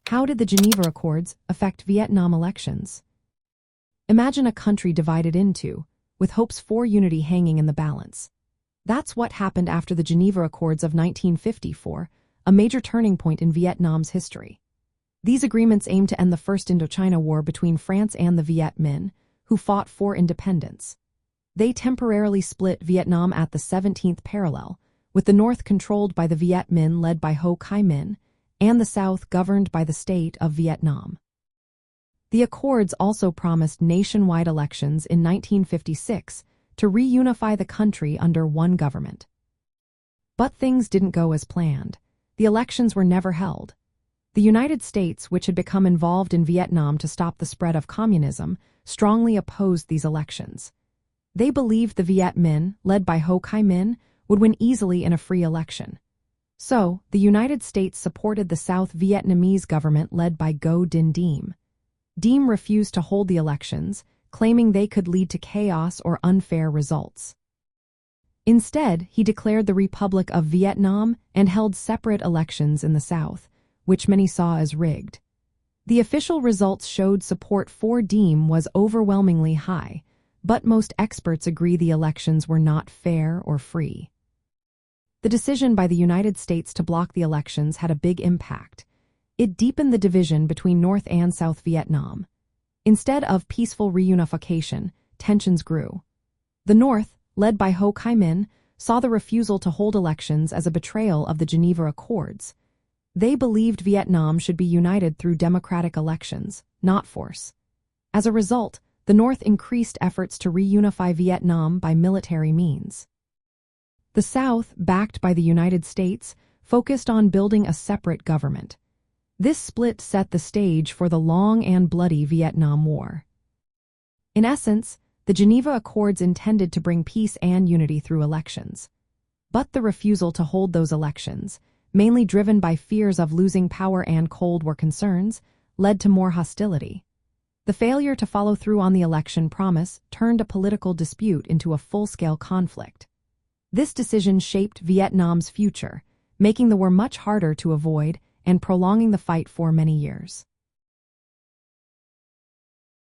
How did the Geneva Accords affect Vietnam elections? Imagine a country divided in two, with hopes for unity hanging in the balance. That's what happened after the Geneva Accords of 1954, a major turning point in Vietnam's history. These agreements aimed to end the First Indochina War between France and the Viet Minh, who fought for independence. They temporarily split Vietnam at the 17th parallel, with the north controlled by the Viet Minh led by Ho Chi Minh, and the south governed by the state of Vietnam. The Accords also promised nationwide elections in 1956 to reunify the country under one government. But things didn't go as planned. The elections were never held. The United States, which had become involved in Vietnam to stop the spread of communism, strongly opposed these elections. They believed the Viet Minh, led by Ho Chi Minh, would win easily in a free election. So, the United States supported the South Vietnamese government led by Dinh. Diem refused to hold the elections, claiming they could lead to chaos or unfair results. Instead, he declared the Republic of Vietnam and held separate elections in the South, which many saw as rigged. The official results showed support for Diem was overwhelmingly high, but most experts agree the elections were not fair or free. The decision by the United States to block the elections had a big impact. It deepened the division between North and South Vietnam. Instead of peaceful reunification, tensions grew. The North, led by Ho Chi Minh, saw the refusal to hold elections as a betrayal of the Geneva Accords. They believed Vietnam should be united through democratic elections, not force. As a result, the North increased efforts to reunify Vietnam by military means. The South, backed by the United States, focused on building a separate government. This split set the stage for the long and bloody Vietnam War. In essence, the Geneva Accords intended to bring peace and unity through elections. But the refusal to hold those elections, mainly driven by fears of losing power and Cold War concerns, led to more hostility. The failure to follow through on the election promise turned a political dispute into a full-scale conflict. This decision shaped Vietnam's future, making the war much harder to avoid and prolonging the fight for many years.